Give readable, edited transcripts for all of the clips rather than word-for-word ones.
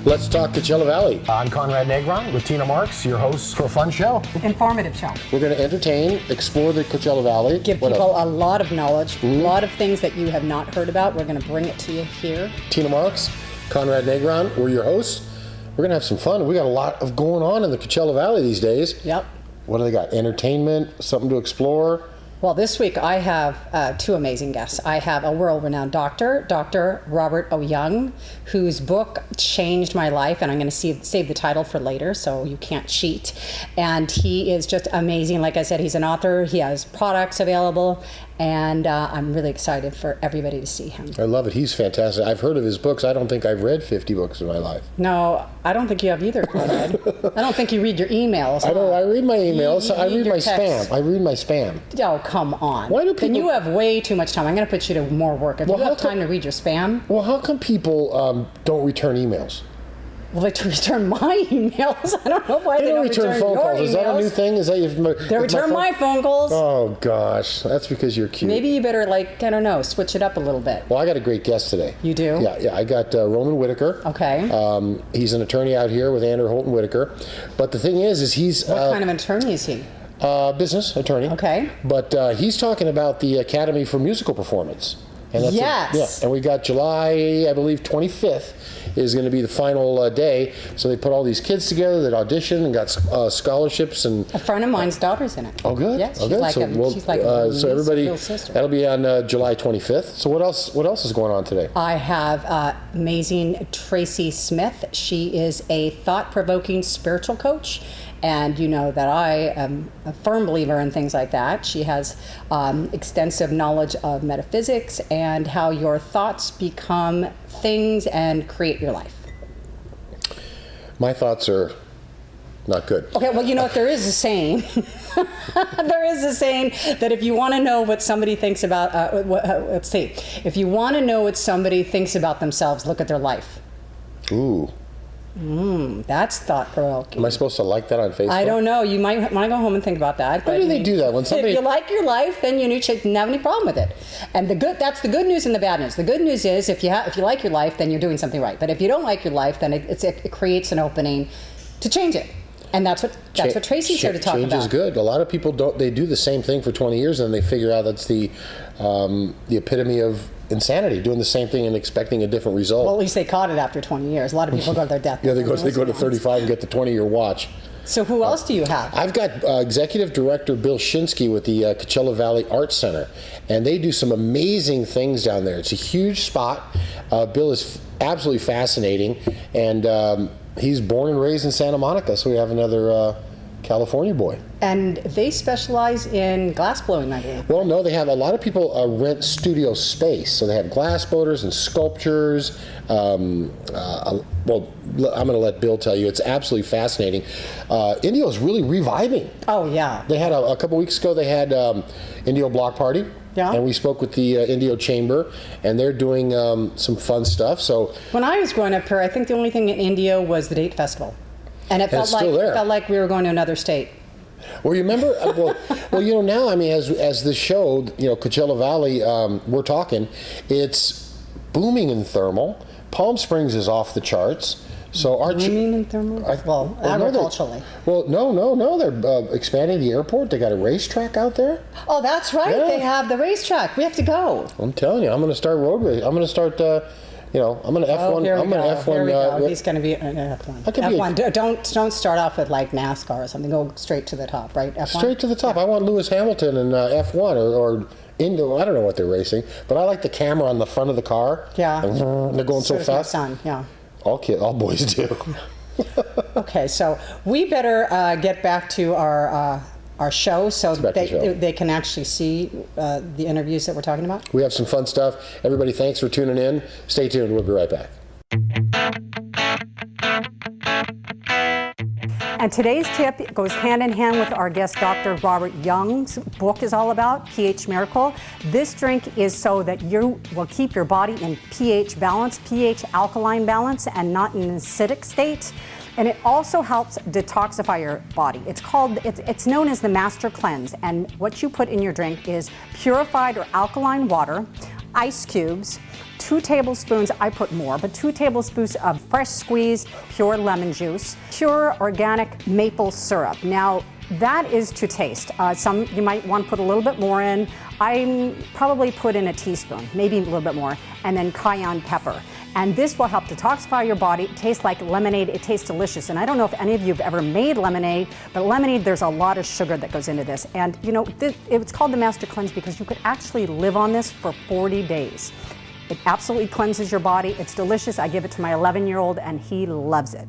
Let's talk Coachella Valley. I'm Conrad Negron with Tina Marx, your host for a fun show. Informative show. We're going to entertain, explore the Coachella Valley. Give people a lot of knowledge, a lot of things that you have not heard about. We're going to bring it to you here. Tina Marx, Conrad Negron, we're your hosts. We're going to have some fun. We got a lot of going on in the Coachella Valley these days. Yep. What do they got? Entertainment, something to explore? Well, this week I have two amazing guests. I have a world-renowned doctor, Dr. Robert O. Young, whose book changed my life, and I'm going to save the title for later, so you can't cheat. And he is just amazing. Like I said, he's an author. He has products available, and I'm really excited for everybody to see him. I love it. He's fantastic. I've heard of his books. I don't think I've read 50 books in my life. No, I don't think you have either, Conrad. I don't think you read your emails. I don't. I read my emails. I read my text. spam. I read my spam. Oh, come on. Why do people... Then you have way too much time. I'm going to put you to more work. If you have time to read your spam. Well, how come people don't return emails? Well, they return my emails. I don't know why they don't return phone your calls. emails. Is that a new thing? Is that they return my phone calls. Oh gosh, that's because you're cute. Maybe you better, like, I don't know, switch it up a little bit. Well, I got a great guest today. You do? Yeah. I got Roman Whitaker. Okay. He's an attorney out here with Andrew Holt and Whitaker. But the thing is he's what kind of attorney is he? Business attorney. Okay. But he's talking about the Academy for Musical Performance. And that's yes. And we got July, I believe, 25th is going to be the final day. So they put all these kids together that audition and got scholarships. And a friend of mine's daughter's in it. Oh, good. Yes, oh, good. She's like a so everybody, little sister. That'll be on July 25th. So what else is going on today? I have amazing Tracy Smith. She is a thought-provoking spiritual coach. And you know that I am a firm believer in things like that. She has extensive knowledge of metaphysics and how your thoughts become things and create your life. My thoughts are not good. Okay, well, you know what, there is a saying. There is a saying that if you want to know what somebody thinks about, let's see, if you want to know what somebody thinks about themselves, look at their life. Ooh. That's thought-provoking. Am I supposed to like that on Facebook? I don't know. You might want to go home and think about that. Why do they do that when somebody? If you like your life, then you shouldn't have any problem with it. And that's the good news and the bad news. The good news is if you like your life, then you're doing something right. But if you don't like your life, then it creates an opening to change it. And that's what Tracy's here to talk about. Change is good. A lot of people don't. They do the same thing for 20 years, and they figure out that's the epitome of insanity, doing the same thing and expecting a different result. Well, at least they caught it after 20 years. A lot of people go to their death. Yeah, they go to 35 and get the 20-year watch. So who else do you have? I've got Executive Director Bill Shinsky with the Coachella Valley Arts Center, and they do some amazing things down there. It's a huge spot. Bill is absolutely fascinating, and he's born and raised in Santa Monica, so we have another California boy. And they specialize in glass blowing, I believe. Well, no, they have a lot of people rent studio space. So they have glass blowers and sculptures. Well, I'm going to let Bill tell you. It's absolutely fascinating. Indio is really reviving. Oh, yeah. They had a couple weeks ago, they had Indio Block Party. Yeah. And we spoke with the Indio Chamber, and they're doing some fun stuff. So when I was growing up here, I think the only thing in Indio was the Date Festival. And it felt like we were going to another state. Well, you remember? well, you know, now, I mean, as this show, you know, Coachella Valley, we're talking, it's booming in thermal. Palm Springs is off the charts. So booming in thermal? Well, agriculturally. No, they're expanding the airport. They got a racetrack out there. Oh, that's right. Yeah. They have the racetrack. We have to go. I'm telling you, I'm going to start road race. I'm going to start. You know, I'm going to F1. Here we go. He's going to be an F1. F1. Don't start off with like NASCAR or something. Go straight to the top, right? F1? Straight to the top. Yeah. I want Lewis Hamilton in F1 or Indo. I don't know what they're racing, but I like the camera on the front of the car. Yeah. And they're going so fast. My son. Yeah. All boys do. Okay, so we better get back to our show so they can actually see the interviews that we're talking about. We have some fun stuff. Everybody, thanks for tuning in. Stay tuned. We'll be right back. And today's tip goes hand in hand with our guest, Dr. Robert Young's book is all about, pH Miracle. This drink is so that you will keep your body in pH balance, pH alkaline balance, and not in an acidic state. And it also helps detoxify your body. It's known as the Master Cleanse. And what you put in your drink is purified or alkaline water, ice cubes, 2 tablespoons, I put more, but 2 tablespoons of fresh squeezed pure lemon juice, pure organic maple syrup. Now, that is to taste. Some you might want to put a little bit more in. I probably put in a teaspoon, maybe a little bit more, and then cayenne pepper. And this will help detoxify your body. It tastes like lemonade. It tastes delicious. And I don't know if any of you have ever made lemonade, but lemonade, there's a lot of sugar that goes into this. And you know, it's called the Master Cleanse because you could actually live on this for 40 days. It absolutely cleanses your body. It's delicious. I give it to my 11-year-old and he loves it.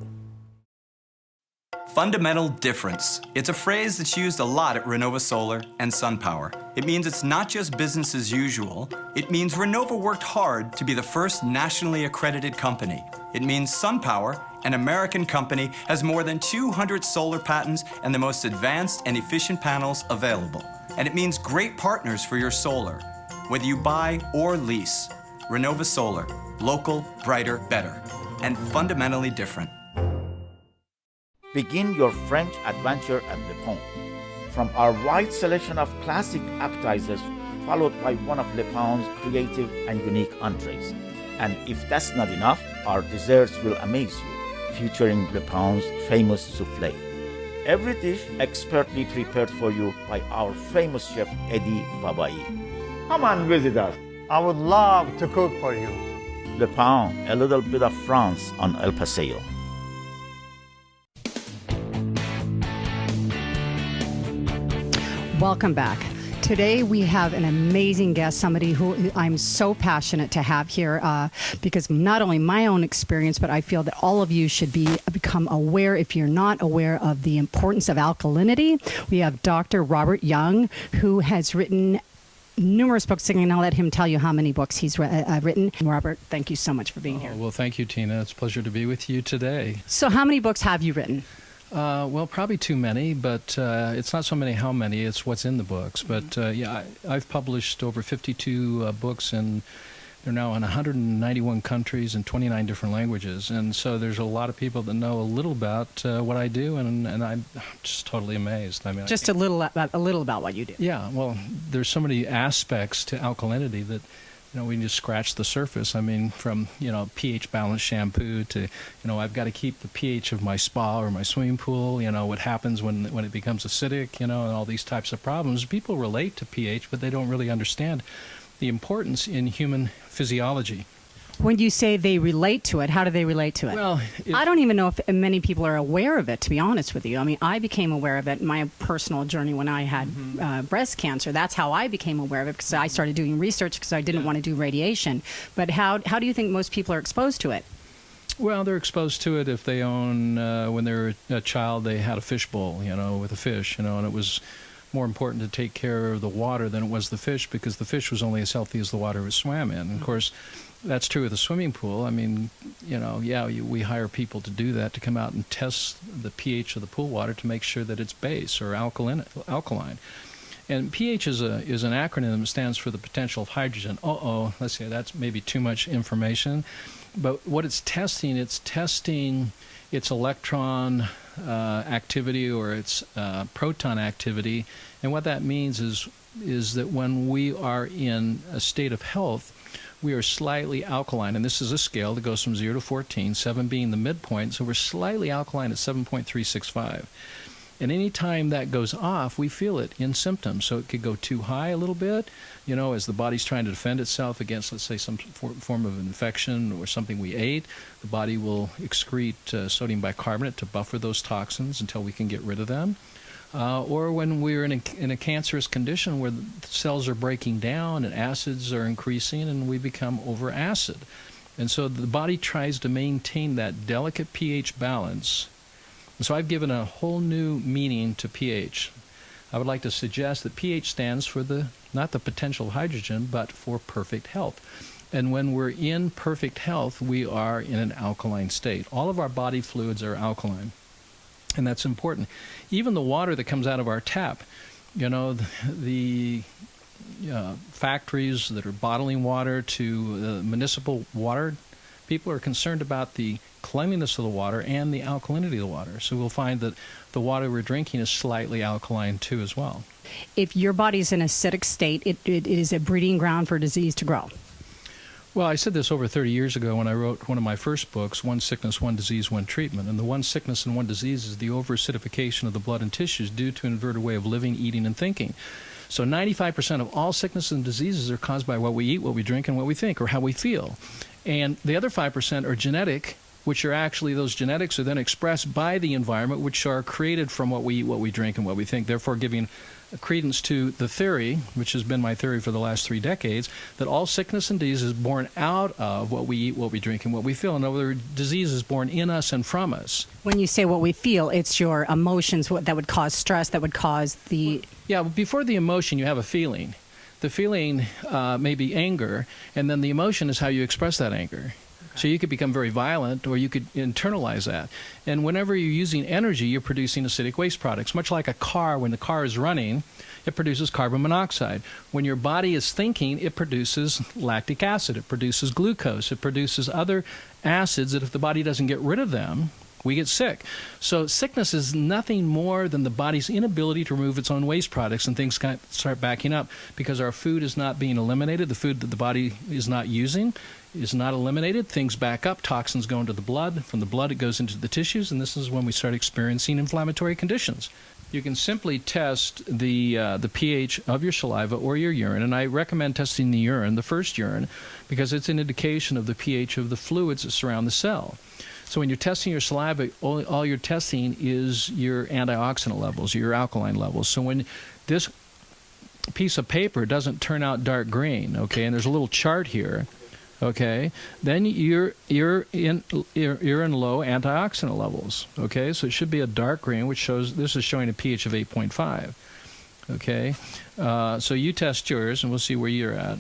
Fundamental difference. It's a phrase that's used a lot at Renova Solar and SunPower. It means it's not just business as usual. It means Renova worked hard to be the first nationally accredited company. It means SunPower, an American company, has more than 200 solar patents and the most advanced and efficient panels available. And it means great partners for your solar, whether you buy or lease. Renova Solar, local, brighter, better, and fundamentally different. Begin your French adventure at Le Pont. From our wide selection of classic appetizers, followed by one of Le Pont's creative and unique entrees. And if that's not enough, our desserts will amaze you, featuring Le Pont's famous soufflé. Every dish expertly prepared for you by our famous chef Eddie Babai. Come and visit us. I would love to cook for you. Le Pont, a little bit of France on El Paseo. Welcome back. Today we have an amazing guest, somebody who I'm so passionate to have here because not only my own experience, but I feel that all of you should become aware, if you're not aware, of the importance of alkalinity. We have Dr. Robert Young, who has written numerous books, and I'll let him tell you how many books he's written. Robert, thank you so much for being here. Well, thank you, Tina. It's a pleasure to be with you today. So how many books have you written? Well, probably too many, but it's not so many how many, it's what's in the books. But I've published over 52 books, and they're now in 191 countries and 29 different languages. And so there's a lot of people that know a little about what I do, and I'm just totally amazed. I mean, just a little about what you do. Yeah, well, there's so many aspects to alkalinity that we can just scratch the surface. I mean, from, pH balanced shampoo to, I've got to keep the pH of my spa or my swimming pool, what happens when it becomes acidic, and all these types of problems. People relate to pH, but they don't really understand the importance in human physiology. When you say they relate to it, how do they relate to it? Well, I don't even know if many people are aware of it, to be honest with you. I mean, I became aware of it in my personal journey when I had breast cancer. That's how I became aware of it, because I started doing research because I didn't want to do radiation. But how do you think most people are exposed to it? Well, they're exposed to it if they own, when they were a child, they had a fish bowl, with a fish, and it was more important to take care of the water than it was the fish, because the fish was only as healthy as the water it was swam in. And of course, that's true with the swimming pool. I mean, we hire people to do that, to come out and test the pH of the pool water to make sure that it's base or alkaline. And pH is an acronym that stands for the potential of hydrogen. Let's see, that's maybe too much information. But what it's testing its electron activity or its proton activity. And what that means is that when we are in a state of health, we are slightly alkaline, and this is a scale that goes from 0 to 14, 7 being the midpoint, so we're slightly alkaline at 7.365. And any time that goes off, we feel it in symptoms. So it could go too high a little bit, as the body's trying to defend itself against, let's say, some form of infection or something we ate. The body will excrete sodium bicarbonate to buffer those toxins until we can get rid of them. Or when we're in a cancerous condition where the cells are breaking down and acids are increasing and we become over acid. And so the body tries to maintain that delicate pH balance. And so I've given a whole new meaning to pH. I would like to suggest that pH stands for not the potential of hydrogen, but for perfect health. And when we're in perfect health, we are in an alkaline state. All of our body fluids are alkaline. And that's important. Even the water that comes out of our tap, the factories that are bottling water to municipal water, people are concerned about the cleanliness of the water and the alkalinity of the water. So we'll find that the water we're drinking is slightly alkaline too as well. If your body's in an acidic state, it is a breeding ground for disease to grow. Well, I said this over 30 years ago when I wrote one of my first books, One Sickness, One Disease, One Treatment. And the one sickness and one disease is the over-acidification of the blood and tissues due to an inverted way of living, eating, and thinking. So 95% of all sicknesses and diseases are caused by what we eat, what we drink, and what we think, or how we feel. And the other 5% are genetic, which are actually, those genetics are then expressed by the environment, which are created from what we eat, what we drink, and what we think, therefore giving credence to the theory, which has been my theory for the last 3 decades, that all sickness and disease is born out of what we eat, what we drink, and what we feel. In other words, disease is born in us and from us. When you say what we feel, it's your emotions that would cause stress, that would cause the... Yeah, before the emotion, you have a feeling. The feeling may be anger, and then the emotion is how you express that anger. So you could become very violent, or you could internalize that. And whenever you're using energy, you're producing acidic waste products. Much like a car, when the car is running, it produces carbon monoxide. When your body is thinking, it produces lactic acid. It produces glucose. It produces other acids that if the body doesn't get rid of them, we get sick. So sickness is nothing more than the body's inability to remove its own waste products, and things start backing up because our food is not being eliminated. The food that the body is not using is not eliminated. Things back up. Toxins go into the blood. From the blood, it goes into the tissues, and this is when we start experiencing inflammatory conditions. You can simply test the pH of your saliva or your urine, and I recommend testing the urine, the first urine, because it's an indication of the pH of the fluids that surround the cell. So when you're testing your saliva, all you're testing is your antioxidant levels, your alkaline levels. So when this piece of paper doesn't turn out dark green, okay, and there's a little chart here, okay, then you're in low antioxidant levels, okay. So it should be a dark green, which shows this is showing a pH of 8.5, okay. So you test yours, and we'll see where you're at.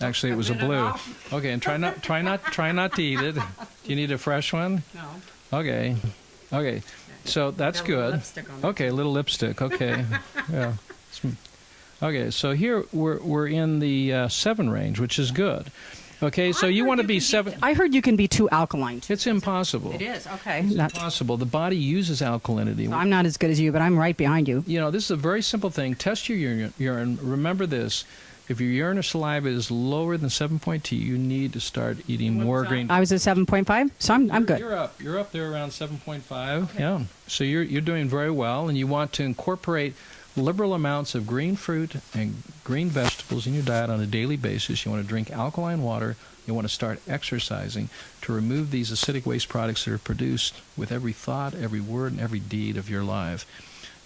Actually, it was a blue. Okay, and try not to eat it. Do you need a fresh one? No. Okay. So that's good. Okay, a little lipstick. Okay. Yeah. Okay, so here we're in the 7 range, which is good. Okay, so you want to be 7. I heard you can be too alkaline. It's impossible. It is, okay. It's impossible. The body uses alkalinity. I'm not as good as you, but I'm right behind you. You know, this is a very simple thing. Test your urine. Remember this. If your urine or saliva is lower than 7.2, you need to start eating more green. I was at 7.5, so I'm good. You're up there around 7.5. Okay. Yeah. So you're doing very well, and you want to incorporate liberal amounts of green fruit and green vegetables in your diet on a daily basis. You want to drink alkaline water. You want to start exercising to remove these acidic waste products that are produced with every thought, every word, and every deed of your life.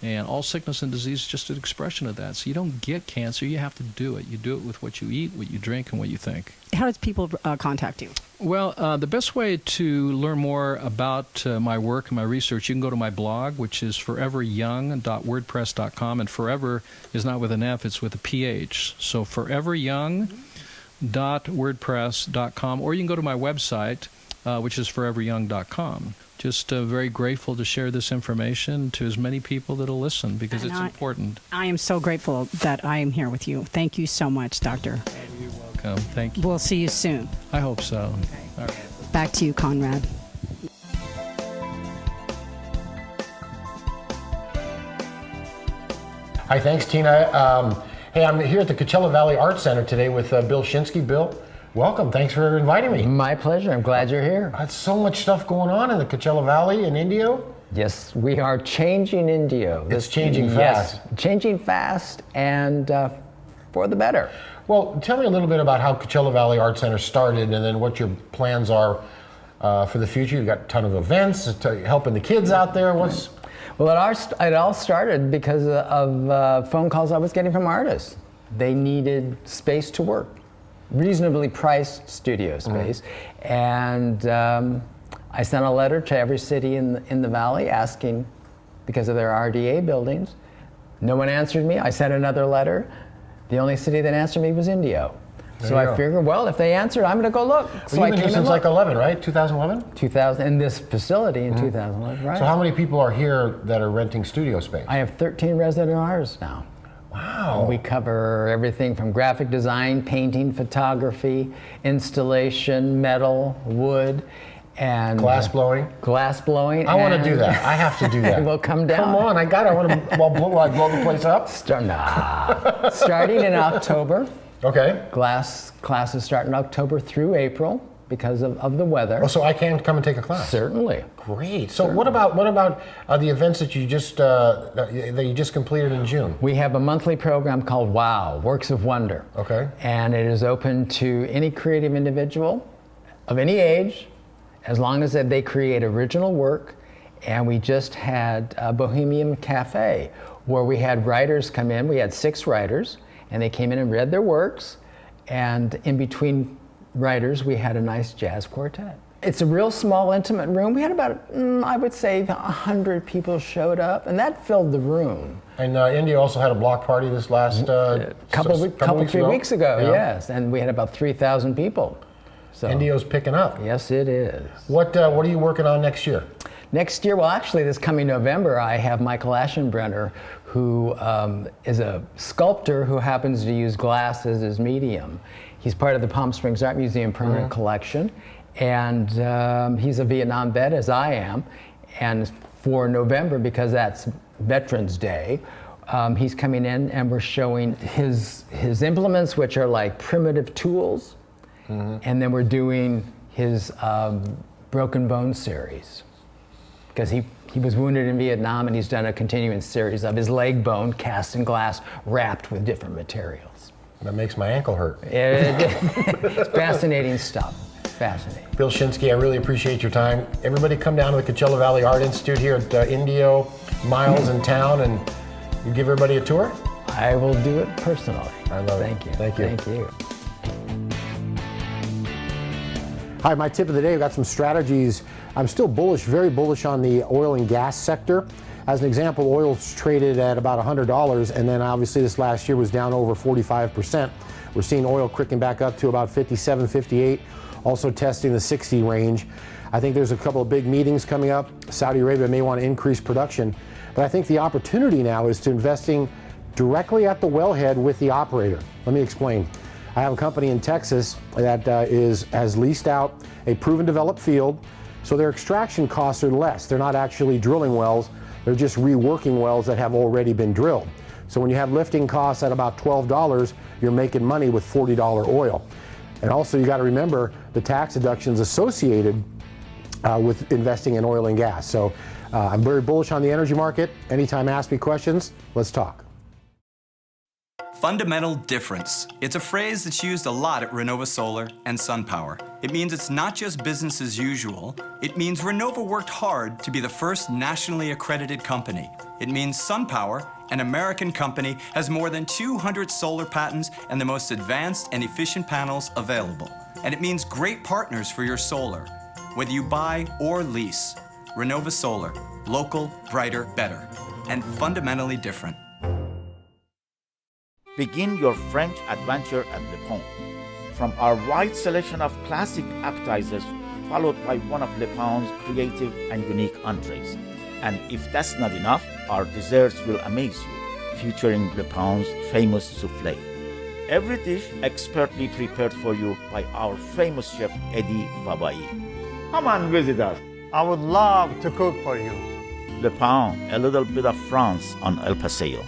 And all sickness and disease is just an expression of that. So you don't get cancer, you have to do it. You do it with what you eat, what you drink, and what you think. How does people contact you? Well, the best way to learn more about my work and my research, you can go to my blog, which is foreveryoung.wordpress.com. And forever is not with an F, it's with a PH. So foreveryoung.wordpress.com. Or you can go to my website, which is foreveryoung.com. Just very grateful to share this information to as many people that will listen, because it's important. I am so grateful that I am here with you. Thank you so much, Doctor. You're welcome. Thank you. We'll see you soon. I hope so. Okay. All right. Back to you, Conrad. Hi, thanks, Tina. Hey, I'm here at the Coachella Valley Arts Center today with Bill Shinsky. Bill, welcome. Thanks for inviting me. My pleasure. I'm glad you're here. There's so much stuff going on in the Coachella Valley in Indio. Yes, we are changing Indio. It's changing fast. Yes, changing fast and for the better. Well, tell me a little bit about how Coachella Valley Arts Center started, and then what your plans are for the future. You've got a ton of events, helping the kids out there. Well, it all started because of phone calls I was getting from artists. They needed space to work, reasonably priced studio space, and I sent a letter to every city in the valley asking, because of their RDA buildings. No one answered me. I sent another letter. The only city that answered me was Indio. So I figured, well, if they answered, I'm going to go look. So you've been here since like 11, right? 2011? 2000, in this facility in 2011, right. So how many people are here that are renting studio space? I have 13 resident artists now. Wow. We cover everything from graphic design, painting, photography, installation, metal, wood, and glass blowing. Glass blowing. I want to do that. I have to do that. Well, come down. Come on, I got it. I want to blow the place up. Starting in October. Okay. Glass classes start in October through April because of the weather. Oh, so I can come and take a class? Certainly. Great. So what about the events that you just completed in June? We have a monthly program called WOW, Works of Wonder. Okay. And it is open to any creative individual of any age, as long as they create original work. And we just had a Bohemian Cafe, where we had writers come in. We had 6 writers, and they came in and read their works. And in between writers, we had a nice jazz quartet. It's a real small, intimate room. We had about, I would say, 100 people showed up, and that filled the room. And India also had a block party this last three weeks ago, yeah. Yes, and we had about 3,000 people. So India's picking up. Yes, it is. What are you working on next year? Next year, well, actually, this coming November, I have Michael Aschenbrenner, who is a sculptor who happens to use glass as his medium. He's part of the Palm Springs Art Museum permanent collection, and he's a Vietnam vet, as I am. And for November, because that's Veterans Day, he's coming in, and we're showing his implements, which are like primitive tools, and then we're doing his Broken Bone series, because he was wounded in Vietnam, and he's done a continuing series of his leg bone cast in glass, wrapped with different materials. That makes my ankle hurt. It's fascinating stuff. Fascinating. Bill Shinsky, I really appreciate your time. Everybody come down to the Coachella Valley Art Institute here at Indio, Miles in town, and you give everybody a tour? I will do it personally. I love it. Thank you. Thank you. Thank you. Hi, my tip of the day, I've got some strategies. I'm still bullish, very bullish on the oil and gas sector. As an example, oil's traded at about $100, and then obviously this last year was down over 45%. We're seeing oil cricking back up to about 57, 58, also testing the 60 range. I think there's a couple of big meetings coming up. Saudi Arabia may want to increase production, but I think the opportunity now is to investing directly at the wellhead with the operator. Let me explain. I have a company in Texas that has leased out a proven developed field, so their extraction costs are less. They're not actually drilling wells, they're just reworking wells that have already been drilled. So when you have lifting costs at about $12, you're making money with $40 oil. And also you got to remember the tax deductions associated with investing in oil and gas. So I'm very bullish on the energy market. Anytime ask me questions, let's talk. Fundamental difference. It's a phrase that's used a lot at Renova Solar and SunPower. It means it's not just business as usual. It means Renova worked hard to be the first nationally accredited company. It means SunPower, an American company, has more than 200 solar patents and the most advanced and efficient panels available. And it means great partners for your solar. Whether you buy or lease, Renova Solar, local, brighter, better, and fundamentally different. Begin your French adventure at Le Pont. From our wide selection of classic appetizers, followed by one of Le Pont's creative and unique entrees. And if that's not enough, our desserts will amaze you, featuring Le Pont's famous soufflé. Every dish expertly prepared for you by our famous chef Eddie Babai. Come and visit us. I would love to cook for you. Le Pont, a little bit of France on El Paseo.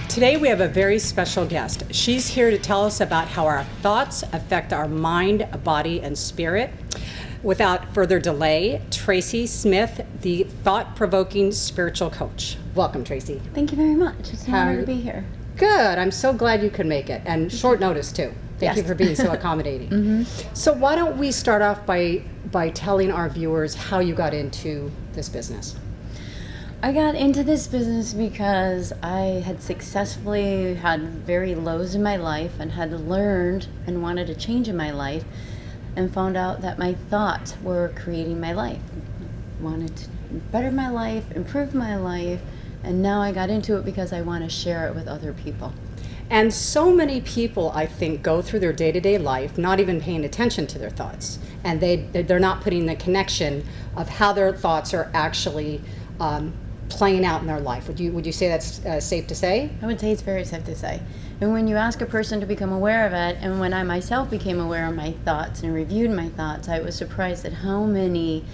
Today we have a very special guest. She's here to tell us about how our thoughts affect our mind, body, and spirit. Without further delay, Tracy Smith, the thought-provoking spiritual coach. Welcome, Tracy. Thank you very much. It's an honor to be here. Good. I'm so glad you could make it, and short notice too. Thank you for being so accommodating. So why don't we start off by telling our viewers how you got into this business? I got into this business because I had successfully had very lows in my life and had learned and wanted a change in my life and found out that my thoughts were creating my life. Wanted to better my life, improve my life, and now I got into it because I want to share it with other people. And so many people, I think, go through their day-to-day life not even paying attention to their thoughts, and they're not putting the connection of how their thoughts are actually playing out in their life. Would you say that's safe to say? I would say it's very safe to say. And when you ask a person to become aware of it, and when I myself became aware of my thoughts and reviewed my thoughts, I was surprised at how many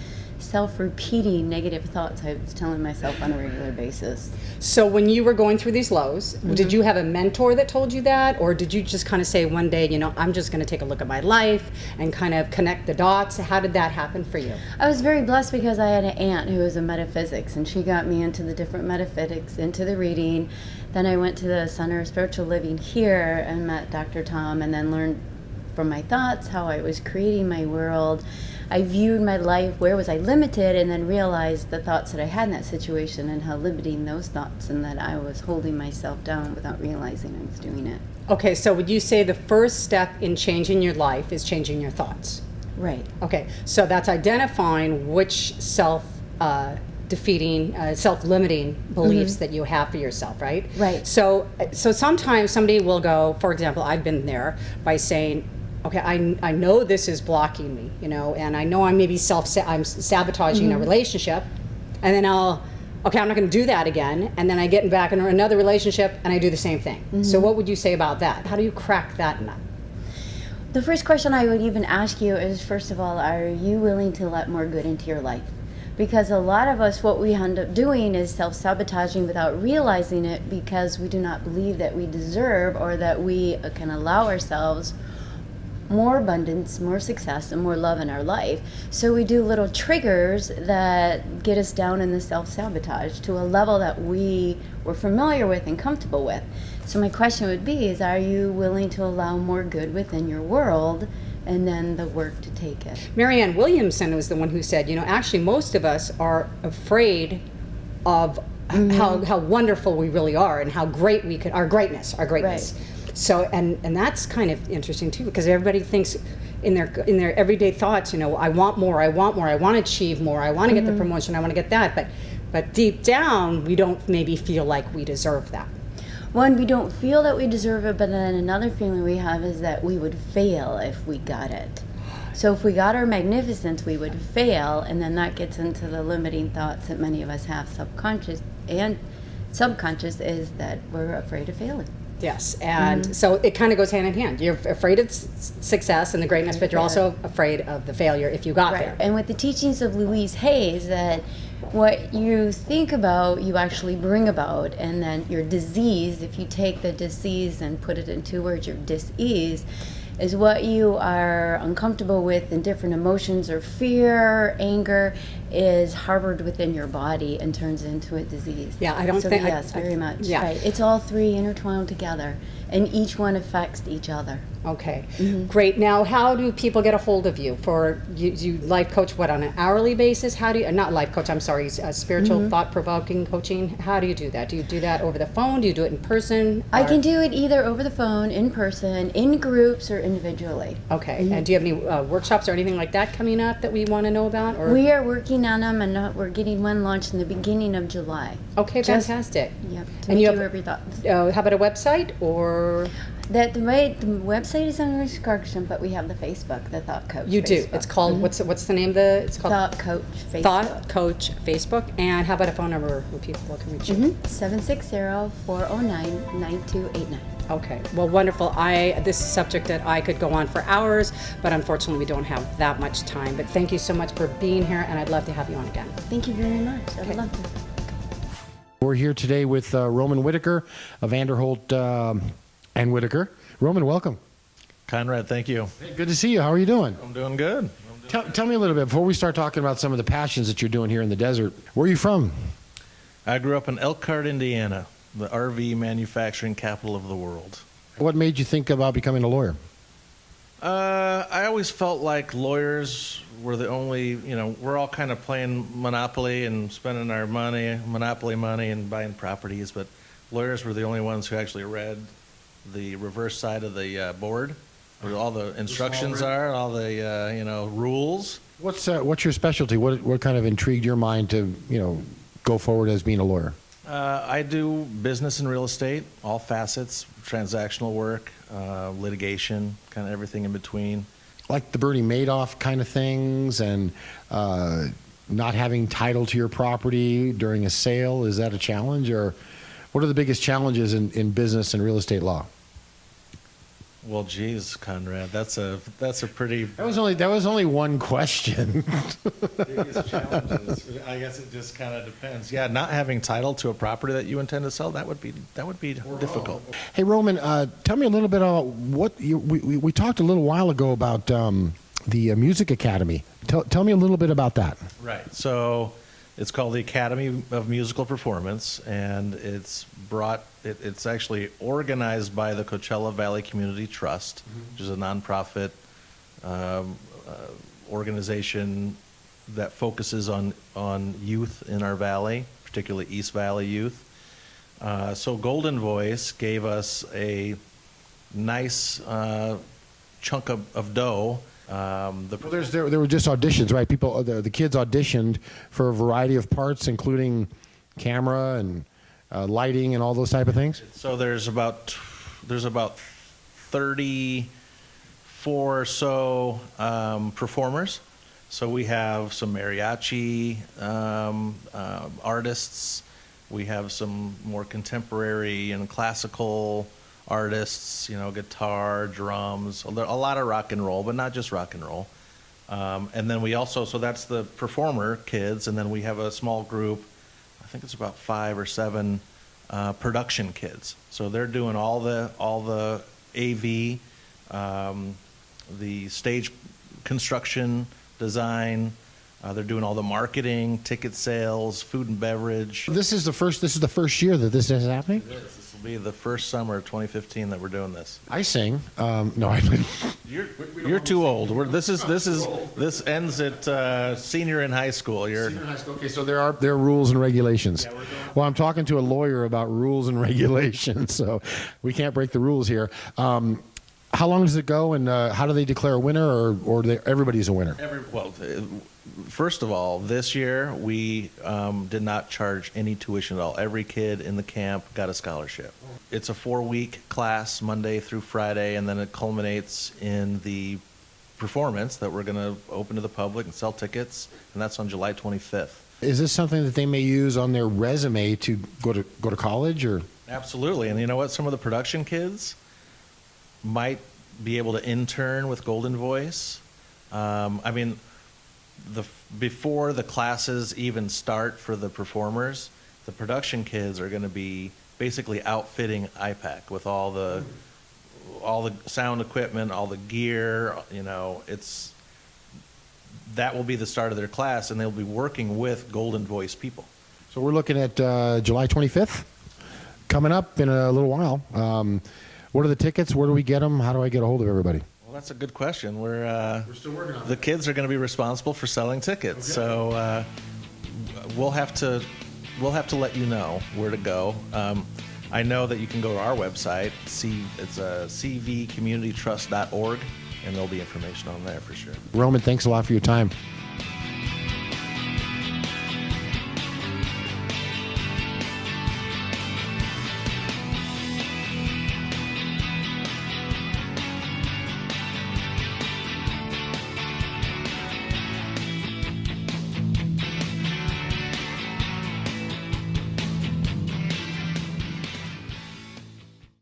self-repeating negative thoughts I was telling myself on a regular basis. So when you were going through these lows, did you have a mentor that told you that, or did you just kind of say one day, I'm just going to take a look at my life and kind of connect the dots? How did that happen for you? I was very blessed because I had an aunt who was a metaphysics, and she got me into the different metaphysics, into the reading. Then I went to the Center of Spiritual Living here and met Dr. Tom, and then learned from my thoughts how I was creating my world. I viewed my life, where was I limited, and then realized the thoughts that I had in that situation and how limiting those thoughts, and that I was holding myself down without realizing I was doing it. Okay, so would you say the first step in changing your life is changing your thoughts? Right. Okay, so that's identifying which self-defeating, self-limiting beliefs that you have for yourself, right? Right. So sometimes somebody will go, for example, I've been there by saying, okay, I know this is blocking me, and I know I'm maybe I'm sabotaging a relationship, and then I'm not going to do that again, and then I get back in another relationship and I do the same thing. So what would you say about that? How do you crack that nut? The first question I would even ask you is, first of all, are you willing to let more good into your life? Because a lot of us, what we end up doing is self-sabotaging without realizing it, because we do not believe that we deserve or that we can allow ourselves more abundance, more success, and more love in our life. So we do little triggers that get us down in the self-sabotage to a level that we were familiar with and comfortable with. So my question would be is, are you willing to allow more good within your world, and then the work to take it? Marianne Williamson was the one who said, actually most of us are afraid of how wonderful we really are and how great we could, our greatness. Right. So, and that's kind of interesting too, because everybody thinks in their everyday thoughts, I want more, I want to achieve more, I want to get the promotion, I want to get that, but deep down, we don't maybe feel like we deserve that. One, we don't feel that we deserve it, but then another feeling we have is that we would fail if we got it. So if we got our magnificence, we would fail, and then that gets into the limiting thoughts that many of us have, subconscious and subconscious, is that we're afraid of failing. Yes, and so it kind of goes hand in hand. You're afraid of success and the greatness, but you're also afraid of the failure if you got there. And with the teachings of Louise Hayes, that what you think about, you actually bring about, and then your disease, if you take the disease and put it in 2 words, your dis-ease, is what you are uncomfortable with, and different emotions or fear, anger, is harbored within your body and turns into a disease. Yeah, I don't think... Yes, very much. Yeah. Right. It's all 3 intertwined together, and each one affects each other. Okay, great. Now, how do people get a hold of you? You life coach, what, on an hourly basis? How do you, not life coach, I'm sorry, spiritual thought-provoking coaching. How do you do that? Do you do that over the phone? Do you do it in person? I can do it either over the phone, in person, in groups, or individually. Okay, and do you have any workshops or anything like that coming up that we want to know about? Or? We are working on them, and we're getting one launched in the beginning of July. Okay, fantastic. Yep, And you have every thought. How about a website, or? The website is under construction, but we have the Facebook, the Thought Coach. You do. Facebook. It's called what's the name of the? It's called Thought Coach Facebook. Thought Coach Facebook. And how about a phone number where people can reach you? 760-409-9289. Okay. Well, wonderful. This is a subject that I could go on for hours, but unfortunately we don't have that much time. But thank you so much for being here, and I'd love to have you on again. Thank you very much. I would love to. We're here today with Roman Whitaker of Vanderholt and Whitaker. Roman, welcome. Conrad, thank you. Hey, good to see you. How are you doing? I'm doing good. Tell me a little bit, before we start talking about some of the passions that you're doing here in the desert, where are you from? I grew up in Elkhart, Indiana, the RV manufacturing capital of the world. What made you think about becoming a lawyer? I always felt like lawyers were the only, we're all kind of playing Monopoly and spending our money, Monopoly money, and buying properties, but lawyers were the only ones who actually read the reverse side of the board, where all the instructions are, all the rules. What's your specialty? What kind of intrigued your mind to go forward as being a lawyer? I do business and real estate, all facets, transactional work, litigation, kind of everything in between. Like the Bernie Madoff kind of things, and not having title to your property during a sale, is that a challenge? Or what are the biggest challenges in business and real estate law? Well, geez, Conrad, that's a pretty That was only one question. biggest challenges. I guess it just kind of depends. Yeah, not having title to a property that you intend to sell, that would be difficult. Hey, Roman, tell me a little bit about we talked a little while ago about the Music Academy. Tell me a little bit about that. Right. So it's called the Academy of Musical Performance, and it's actually organized by the Coachella Valley Community Trust, which is a nonprofit organization that focuses on youth in our valley, particularly East Valley youth. So Golden Voice gave us a nice chunk of dough. There were just auditions, right? People, the kids auditioned for a variety of parts, including camera and lighting and all those type of things. So there's about 34 or so performers. So we have some mariachi artists. We have some more contemporary and classical artists, guitar, drums, a lot of rock and roll, but not just rock and roll. And then we also, so that's the performer kids, and then we have a small group, I think it's about 5 or 7 production kids. So they're doing all the AV, the stage construction, design. They're doing all the marketing, ticket sales, food and beverage. This is the first year that this is happening? It is. This will be the first summer of 2015 that we're doing this. I sing. No, I don't. You're too old. This ends at senior in high school. Senior in high school. Okay, so there are rules and regulations. Yeah, well, I'm talking to a lawyer about rules and regulations, so we can't break the rules here. How long does it go, and how do they declare a winner, or everybody's a winner? First of all, this year we did not charge any tuition at all. Every kid in the camp got a scholarship. It's a 4-week class, Monday through Friday, and then it culminates in the performance that we're going to open to the public and sell tickets, and that's on July 25th. Is this something that they may use on their resume to go to college, or? Absolutely, and you know what? Some of the production kids might be able to intern with Golden Voice. Before the classes even start for the performers, the production kids are going to be basically outfitting IPAC with all the sound equipment, all the gear. That will be the start of their class, and they'll be working with Golden Voice people. So we're looking at July 25th, coming up in a little while. What are the tickets? Where do we get them? How do I get a hold of everybody? Well, that's a good question. We're still working on it. The kids are going to be responsible for selling tickets, so we'll have to let you know where to go. I know that you can go to our website. It's cvcommunitytrust.org, and there'll be information on there for sure. Roman, thanks a lot for your time.